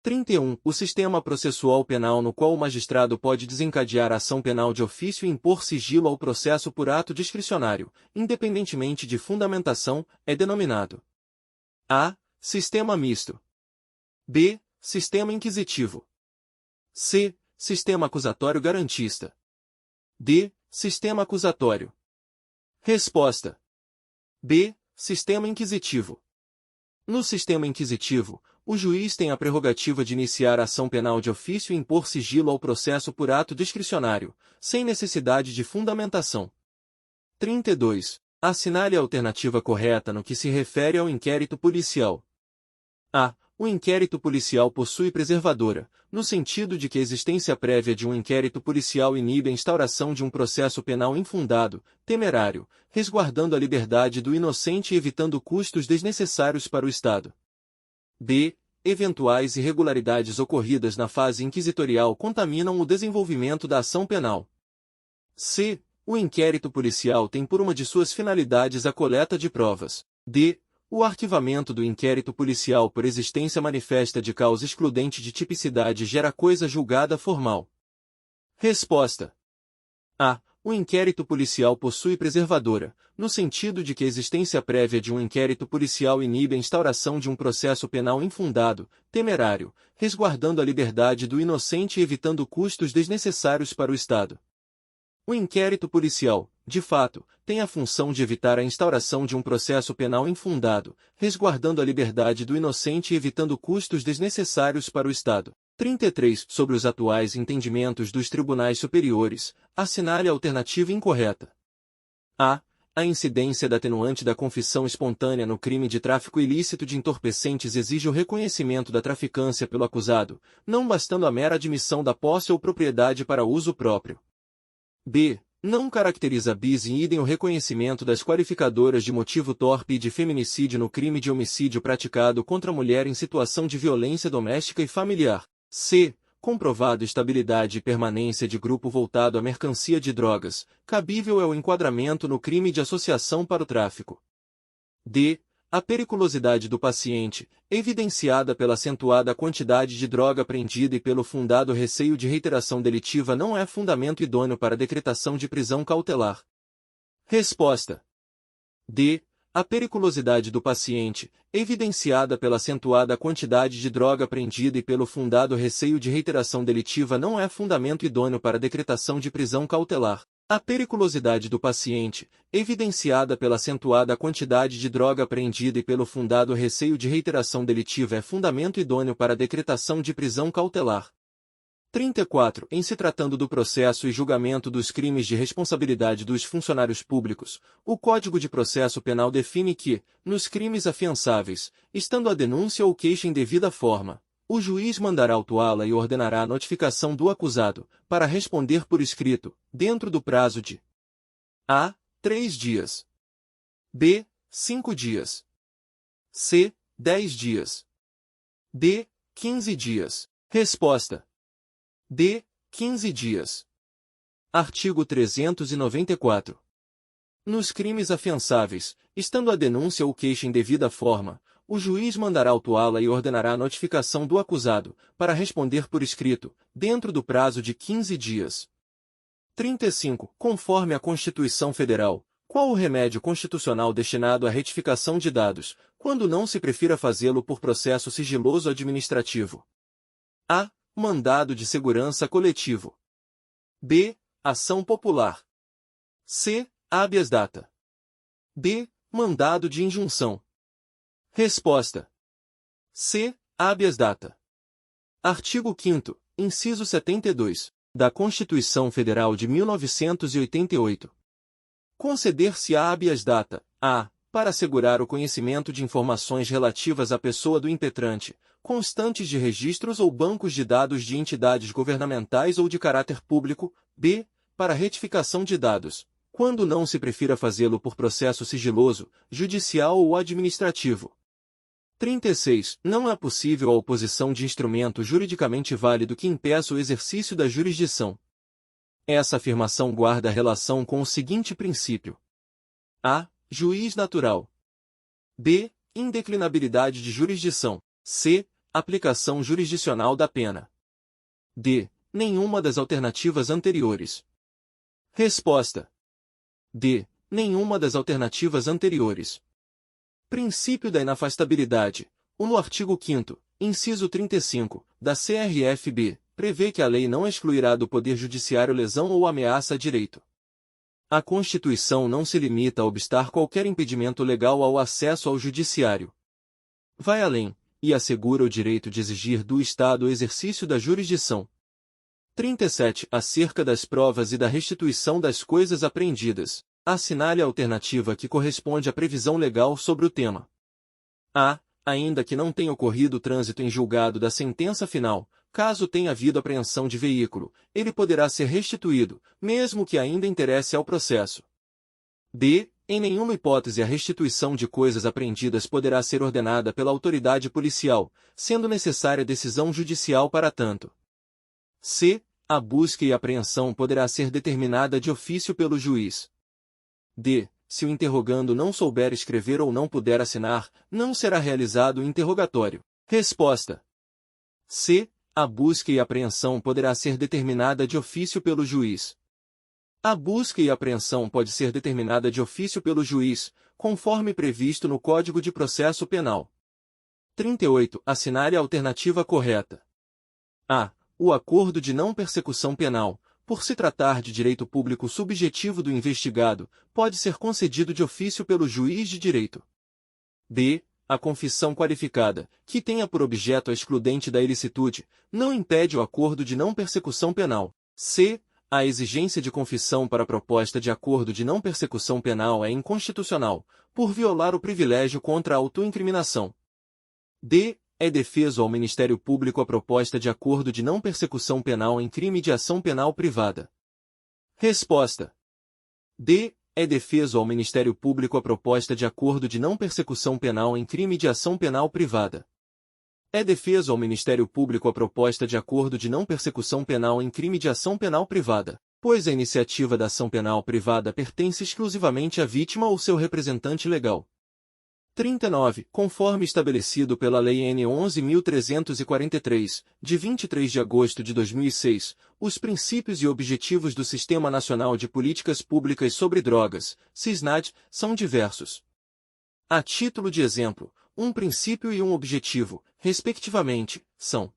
31. O sistema processual penal no qual o magistrado pode desencadear a ação penal de ofício e impor sigilo ao processo por ato discricionário, independentemente de fundamentação, é denominado: a. Sistema misto. b. Sistema inquisitivo. c. Sistema acusatório garantista. d. Sistema acusatório. Resposta: b. Sistema inquisitivo. No sistema inquisitivo, o juiz tem a prerrogativa de iniciar a ação penal de ofício e impor sigilo ao processo por ato discricionário, sem necessidade de fundamentação. 32. Assinale a alternativa correta no que se refere ao inquérito policial. A. O inquérito policial possui preservadora, no sentido de que a existência prévia de um inquérito policial inibe a instauração de um processo penal infundado, temerário, resguardando a liberdade do inocente e evitando custos desnecessários para o Estado. B. Eventuais irregularidades ocorridas na fase inquisitorial contaminam o desenvolvimento da ação penal. C. O inquérito policial tem por uma de suas finalidades a coleta de provas. D. O arquivamento do inquérito policial por existência manifesta de causa excludente de tipicidade gera coisa julgada formal. Resposta: A. O inquérito policial possui preservadora, no sentido de que a existência prévia de um inquérito policial inibe a instauração de um processo penal infundado, temerário, resguardando a liberdade do inocente e evitando custos desnecessários para o Estado. O inquérito policial, de fato, tem a função de evitar a instauração de um processo penal infundado, resguardando a liberdade do inocente e evitando custos desnecessários para o Estado. 33. Sobre os atuais entendimentos dos tribunais superiores, assinale a alternativa incorreta. A. A incidência da atenuante da confissão espontânea no crime de tráfico ilícito de entorpecentes exige o reconhecimento da traficância pelo acusado, não bastando a mera admissão da posse ou propriedade para uso próprio. B. Não caracteriza bis in idem o reconhecimento das qualificadoras de motivo torpe e de feminicídio no crime de homicídio praticado contra a mulher em situação de violência doméstica e familiar. C. Comprovado estabilidade e permanência de grupo voltado à mercancia de drogas, cabível é o enquadramento no crime de associação para o tráfico. D. A periculosidade do paciente, evidenciada pela acentuada quantidade de droga apreendida e pelo fundado receio de reiteração delitiva, não é fundamento idôneo para a decretação de prisão cautelar. Resposta: D. A periculosidade do paciente, evidenciada pela acentuada quantidade de droga apreendida e pelo fundado receio de reiteração delitiva, não é fundamento idôneo para a decretação de prisão cautelar. A periculosidade do paciente, evidenciada pela acentuada quantidade de droga apreendida e pelo fundado receio de reiteração delitiva, é fundamento idôneo para a decretação de prisão cautelar. 34. Em se tratando do processo e julgamento dos crimes de responsabilidade dos funcionários públicos, o Código de Processo Penal define que, nos crimes afiançáveis, estando a denúncia ou queixa em devida forma, o juiz mandará autuá-la e ordenará a notificação do acusado, para responder por escrito, dentro do prazo de a. 3 dias. b. 5 dias. c. 10 dias. d. 15 dias. Resposta: D. 15 dias. Artigo 394. Nos crimes afiançáveis, estando a denúncia ou queixa em devida forma, o juiz mandará autuá-la e ordenará a notificação do acusado, para responder por escrito, dentro do prazo de 15 dias. 35. Conforme a Constituição Federal, qual o remédio constitucional destinado à retificação de dados, quando não se prefira fazê-lo por processo sigiloso administrativo? A. Mandado de segurança coletivo. B. Ação popular. C. Habeas data. D. Mandado de injunção. Resposta: C. Habeas data. Artigo 5º, inciso 72, da Constituição Federal de 1988. Conceder-se-á habeas data, a. Para assegurar o conhecimento de informações relativas à pessoa do impetrante, constantes de registros ou bancos de dados de entidades governamentais ou de caráter público, b. Para retificação de dados, quando não se prefira fazê-lo por processo sigiloso, judicial ou administrativo. 36. Não é possível a oposição de instrumento juridicamente válido que impeça o exercício da jurisdição. Essa afirmação guarda relação com o seguinte princípio: a. Juiz natural. b. Indeclinabilidade de jurisdição. C. Aplicação jurisdicional da pena. D. Nenhuma das alternativas anteriores. Resposta. D. Nenhuma das alternativas anteriores. Princípio da inafastabilidade. No artigo 5º, inciso 35, da CRFB, prevê que a lei não excluirá do Poder Judiciário lesão ou ameaça a direito. A Constituição não se limita a obstar qualquer impedimento legal ao acesso ao Judiciário. Vai além, e assegura o direito de exigir do Estado o exercício da jurisdição. 37. Acerca das provas e da restituição das coisas apreendidas, assinale a alternativa que corresponde à previsão legal sobre o tema. A. Ainda que não tenha ocorrido o trânsito em julgado da sentença final, caso tenha havido apreensão de veículo, ele poderá ser restituído, mesmo que ainda interesse ao processo. B. Em nenhuma hipótese a restituição de coisas apreendidas poderá ser ordenada pela autoridade policial, sendo necessária decisão judicial para tanto. C. A busca e apreensão poderá ser determinada de ofício pelo juiz. D. Se o interrogando não souber escrever ou não puder assinar, não será realizado o interrogatório. Resposta. C. A busca e apreensão poderá ser determinada de ofício pelo juiz. A busca e apreensão pode ser determinada de ofício pelo juiz, conforme previsto no Código de Processo Penal. 38. Assinale a alternativa correta. A. O acordo de não persecução penal, por se tratar de direito público subjetivo do investigado, pode ser concedido de ofício pelo juiz de direito. B. A confissão qualificada, que tenha por objeto a excludente da ilicitude, não impede o acordo de não persecução penal. C. A exigência de confissão para a proposta de acordo de não persecução penal é inconstitucional, por violar o privilégio contra a autoincriminação. D. É defeso ao Ministério Público a proposta de acordo de não persecução penal em crime de ação penal privada. Resposta. D. É defeso ao Ministério Público a proposta de acordo de não persecução penal em crime de ação penal privada. É defeso ao Ministério Público a proposta de acordo de não persecução penal em crime de ação penal privada, pois a iniciativa da ação penal privada pertence exclusivamente à vítima ou seu representante legal. 39. Conforme estabelecido pela Lei N. 11.343, de 23 de agosto de 2006, os princípios e objetivos do Sistema Nacional de Políticas Públicas sobre Drogas, SISNAD, são diversos. A título de exemplo, um princípio e um objetivo, respectivamente, são: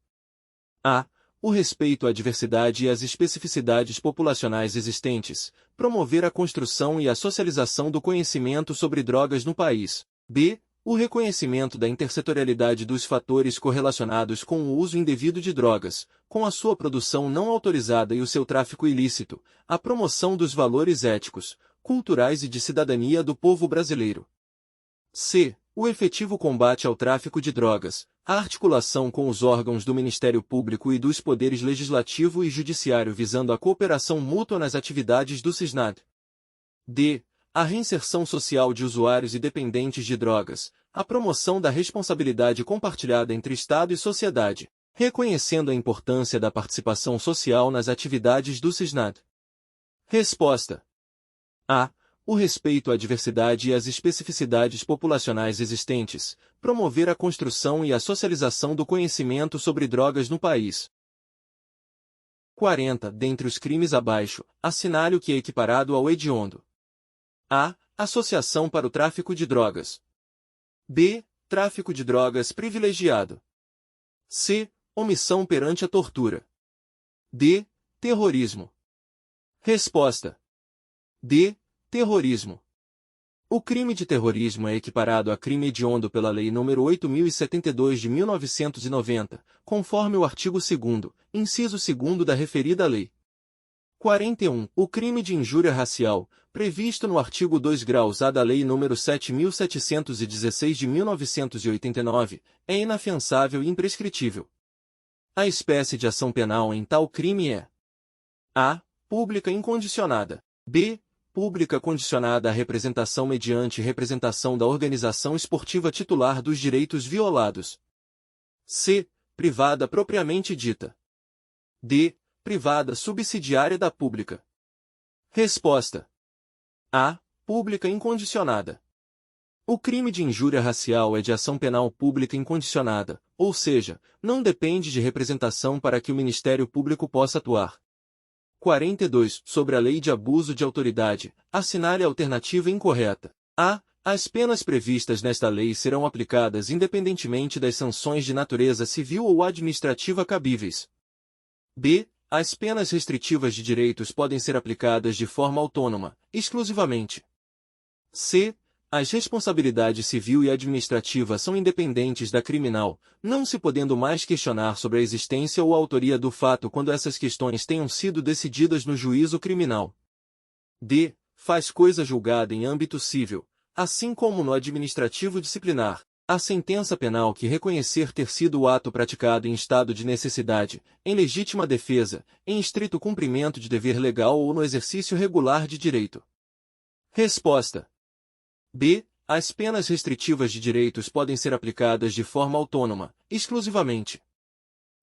a. O respeito à diversidade e às especificidades populacionais existentes, promover a construção e a socialização do conhecimento sobre drogas no país. B. O reconhecimento da intersetorialidade dos fatores correlacionados com o uso indevido de drogas, com a sua produção não autorizada e o seu tráfico ilícito, a promoção dos valores éticos, culturais e de cidadania do povo brasileiro. C. O efetivo combate ao tráfico de drogas, a articulação com os órgãos do Ministério Público e dos poderes legislativo e judiciário visando a cooperação mútua nas atividades do SISNAD. D. A reinserção social de usuários e dependentes de drogas, a promoção da responsabilidade compartilhada entre Estado e sociedade, reconhecendo a importância da participação social nas atividades do SISNAD. Resposta. A. O respeito à diversidade e às especificidades populacionais existentes, promover a construção e a socialização do conhecimento sobre drogas no país. 40. Dentre os crimes abaixo, assinale o que é equiparado ao hediondo. A. Associação para o tráfico de drogas. B. Tráfico de drogas privilegiado. C. Omissão perante a tortura. D. Terrorismo. Resposta. D. Terrorismo. O crime de terrorismo é equiparado a crime hediondo pela Lei nº 8.072 de 1990, conforme o artigo 2º, inciso 2º da referida lei. 41. O crime de injúria racial, previsto no artigo 2 graus A da Lei nº 7.716 de 1989, é inafiançável e imprescritível. A espécie de ação penal em tal crime é: a. Pública incondicionada. B. Pública condicionada à representação mediante representação da organização esportiva titular dos direitos violados. C. Privada propriamente dita. D. Privada subsidiária da pública. Resposta. A. Pública incondicionada. O crime de injúria racial é de ação penal pública incondicionada, ou seja, não depende de representação para que o Ministério Público possa atuar. 42. Sobre a lei de abuso de autoridade, assinale a alternativa incorreta. A. As penas previstas nesta lei serão aplicadas independentemente das sanções de natureza civil ou administrativa cabíveis. B. As penas restritivas de direitos podem ser aplicadas de forma autônoma, exclusivamente. C. As responsabilidades civil e administrativa são independentes da criminal, não se podendo mais questionar sobre a existência ou a autoria do fato quando essas questões tenham sido decididas no juízo criminal. D. Faz coisa julgada em âmbito civil, assim como no administrativo disciplinar. A sentença penal que reconhecer ter sido o ato praticado em estado de necessidade, em legítima defesa, em estrito cumprimento de dever legal ou no exercício regular de direito. Resposta. B. As penas restritivas de direitos podem ser aplicadas de forma autônoma, exclusivamente.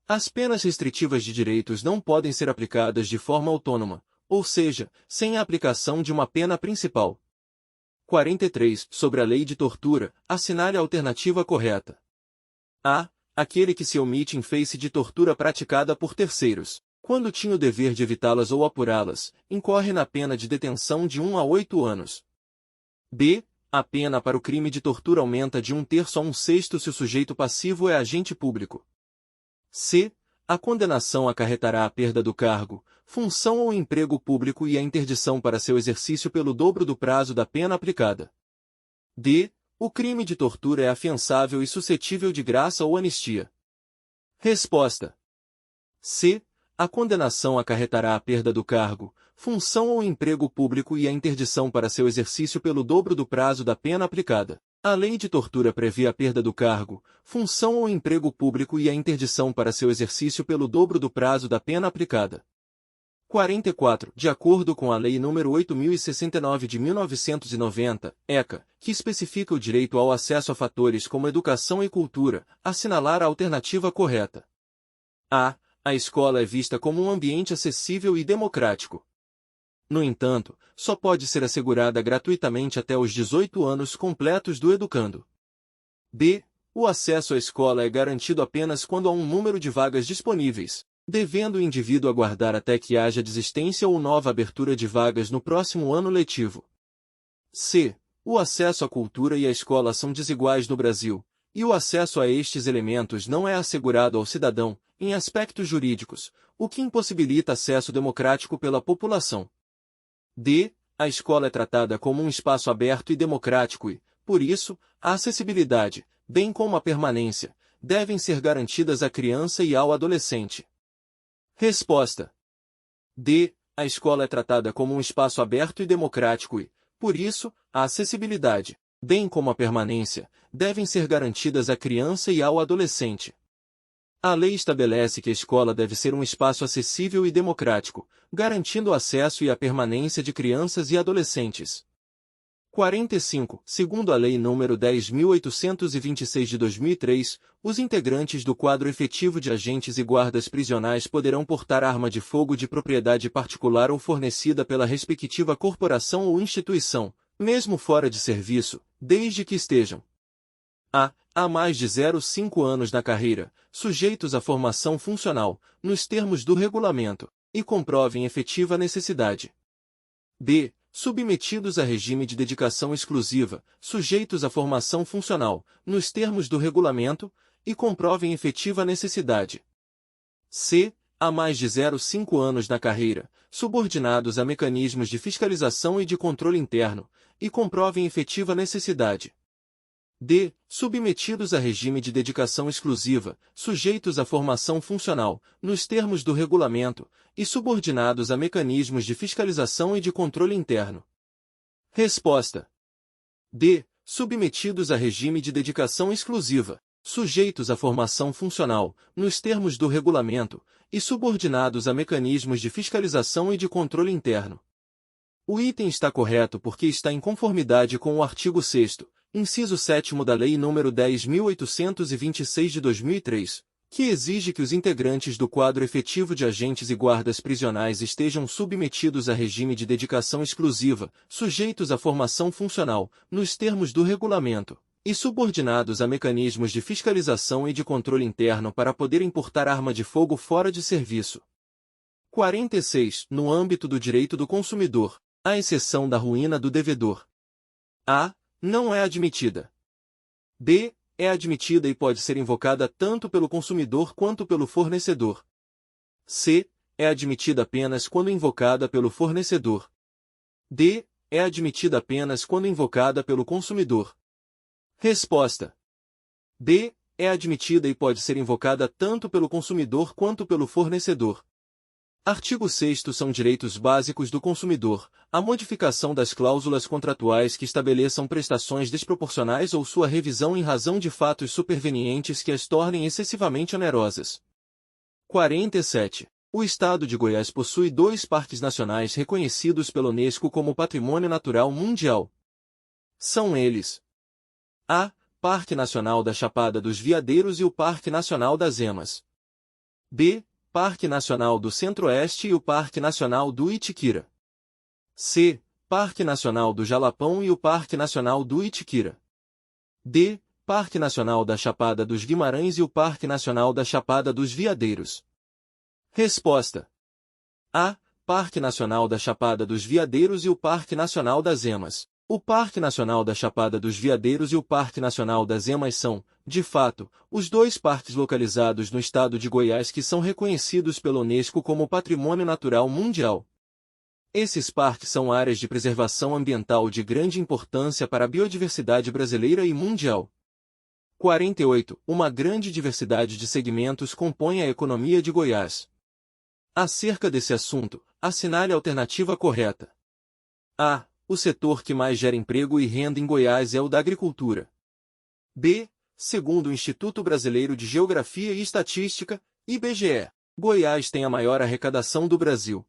As penas restritivas de direitos não podem ser aplicadas de forma autônoma, ou seja, sem a aplicação de uma pena principal. 43. Sobre a lei de tortura, assinale a alternativa correta. A. Aquele que se omite em face de tortura praticada por terceiros, quando tinha o dever de evitá-las ou apurá-las, incorre na pena de detenção de 1 a 8 anos. B. A pena para o crime de tortura aumenta de 1/3 a 1/6 se o sujeito passivo é agente público. C. A condenação acarretará a perda do cargo, função ou emprego público e a interdição para seu exercício pelo dobro do prazo da pena aplicada. D. O crime de tortura é afiançável e suscetível de graça ou anistia. Resposta. C. A condenação acarretará a perda do cargo, função ou emprego público e a interdição para seu exercício pelo dobro do prazo da pena aplicada. A lei de tortura prevê a perda do cargo, função ou emprego público e a interdição para seu exercício pelo dobro do prazo da pena aplicada. 44. De acordo com a Lei nº 8.069 de 1990, ECA, que especifica o direito ao acesso a fatores como educação e cultura, assinalar a alternativa correta. A. A escola é vista como um ambiente acessível e democrático. No entanto, só pode ser assegurada gratuitamente até os 18 anos completos do educando. B. O acesso à escola é garantido apenas quando há um número de vagas disponíveis, devendo o indivíduo aguardar até que haja desistência ou nova abertura de vagas no próximo ano letivo. C. O acesso à cultura e à escola são desiguais no Brasil, e o acesso a estes elementos não é assegurado ao cidadão, em aspectos jurídicos, o que impossibilita acesso democrático pela população. D. A escola é tratada como um espaço aberto e democrático e, por isso, a acessibilidade, bem como a permanência, devem ser garantidas à criança e ao adolescente. Resposta. D. A escola é tratada como um espaço aberto e democrático e, por isso, a acessibilidade, bem como a permanência, devem ser garantidas à criança e ao adolescente. A lei estabelece que a escola deve ser um espaço acessível e democrático, garantindo o acesso e a permanência de crianças e adolescentes. 45. Segundo a Lei nº 10.826 de 2003, os integrantes do quadro efetivo de agentes e guardas prisionais poderão portar arma de fogo de propriedade particular ou fornecida pela respectiva corporação ou instituição, mesmo fora de serviço, desde que estejam há mais de 0,5 anos na carreira, sujeitos à formação funcional, nos termos do regulamento, e comprovem efetiva necessidade. B. Submetidos a regime de dedicação exclusiva, sujeitos à formação funcional, nos termos do regulamento, e comprovem efetiva necessidade. C. Há mais de 0,5 anos na carreira, subordinados a mecanismos de fiscalização e de controle interno, e comprovem efetiva necessidade. D. Submetidos a regime de dedicação exclusiva, sujeitos à formação funcional, nos termos do regulamento, e subordinados a mecanismos de fiscalização e de controle interno. Resposta. D. Submetidos a regime de dedicação exclusiva, sujeitos à formação funcional, nos termos do regulamento, e subordinados a mecanismos de fiscalização e de controle interno. O item está correto porque está em conformidade com o artigo 6º, inciso 7º da Lei nº 10.826 de 2003, que exige que os integrantes do quadro efetivo de agentes e guardas prisionais estejam submetidos a regime de dedicação exclusiva, sujeitos à formação funcional, nos termos do regulamento, e subordinados a mecanismos de fiscalização e de controle interno para poder importar arma de fogo fora de serviço. 46. No âmbito do direito do consumidor, à exceção da ruína do devedor. A. Não é admitida. B. É admitida e pode ser invocada tanto pelo consumidor quanto pelo fornecedor. C. É admitida apenas quando invocada pelo fornecedor. D. É admitida apenas quando invocada pelo consumidor. Resposta. D. É admitida e pode ser invocada tanto pelo consumidor quanto pelo fornecedor. Artigo 6º são direitos básicos do consumidor, a modificação das cláusulas contratuais que estabeleçam prestações desproporcionais ou sua revisão em razão de fatos supervenientes que as tornem excessivamente onerosas. 47. O Estado de Goiás possui 2 parques nacionais reconhecidos pela Unesco como Patrimônio Natural Mundial. São eles: A. Parque Nacional da Chapada dos Veadeiros e o Parque Nacional das Emas. B. Parque Nacional do Centro-Oeste e o Parque Nacional do Itiquira. C. Parque Nacional do Jalapão e o Parque Nacional do Itiquira. D. Parque Nacional da Chapada dos Guimarães e o Parque Nacional da Chapada dos Veadeiros. Resposta. A. Parque Nacional da Chapada dos Veadeiros e o Parque Nacional das Emas. O Parque Nacional da Chapada dos Veadeiros e o Parque Nacional das Emas são, de fato, os 2 parques localizados no estado de Goiás que são reconhecidos pela Unesco como Patrimônio Natural Mundial. Esses parques são áreas de preservação ambiental de grande importância para a biodiversidade brasileira e mundial. 48. Uma grande diversidade de segmentos compõe a economia de Goiás. Acerca desse assunto, assinale a alternativa correta. A. O setor que mais gera emprego e renda em Goiás é o da agricultura. B. Segundo o Instituto Brasileiro de Geografia e Estatística, IBGE, Goiás tem a maior arrecadação do Brasil.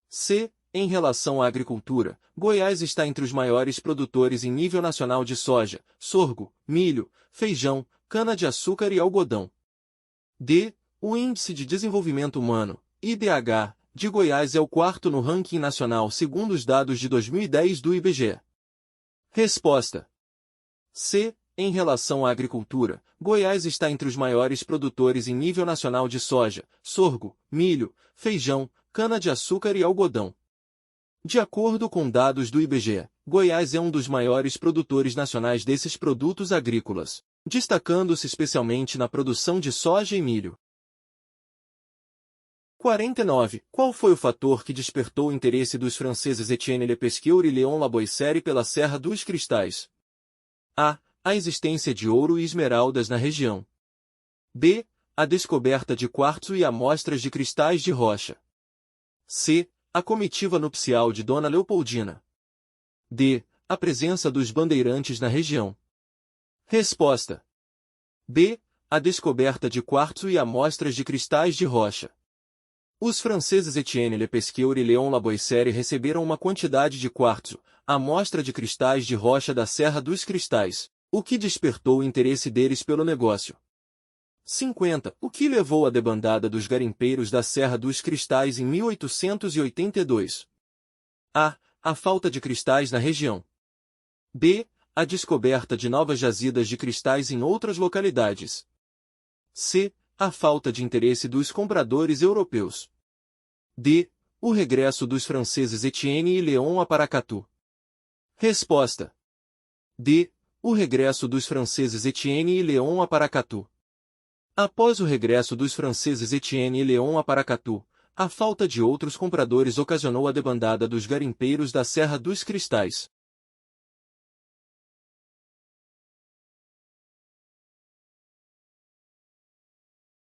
C. Em relação à agricultura, Goiás está entre os maiores produtores em nível nacional de soja, sorgo, milho, feijão, cana-de-açúcar e algodão. D. O Índice de Desenvolvimento Humano, IDH, de Goiás é o 4º no ranking nacional segundo os dados de 2010 do IBGE. Resposta. C. Em relação à agricultura, Goiás está entre os maiores produtores em nível nacional de soja, sorgo, milho, feijão, cana-de-açúcar e algodão. De acordo com dados do IBGE, Goiás é um dos maiores produtores nacionais desses produtos agrícolas, destacando-se especialmente na produção de soja e milho. 49. Qual foi o fator que despertou o interesse dos franceses Étienne Lepesquier e Léon Laboissère pela Serra dos Cristais? A. A existência de ouro e esmeraldas na região. B. A descoberta de quartzo e amostras de cristais de rocha. C. A comitiva nupcial de Dona Leopoldina. D. A presença dos bandeirantes na região. Resposta. B. A descoberta de quartzo e amostras de cristais de rocha. Os franceses Étienne Lepesquier e Léon Laboissère receberam uma quantidade de quartzo, amostra de cristais de rocha da Serra dos Cristais, o que despertou o interesse deles pelo negócio. 50. O que levou à debandada dos garimpeiros da Serra dos Cristais em 1882? A. A falta de cristais na região. B. A descoberta de novas jazidas de cristais em outras localidades. C. A falta de interesse dos compradores europeus. D. O regresso dos franceses Étienne e Léon a Paracatu. Resposta. D. O regresso dos franceses Étienne e Léon a Paracatu. Após o regresso dos franceses Étienne e Léon a Paracatu, a falta de outros compradores ocasionou a debandada dos garimpeiros da Serra dos Cristais.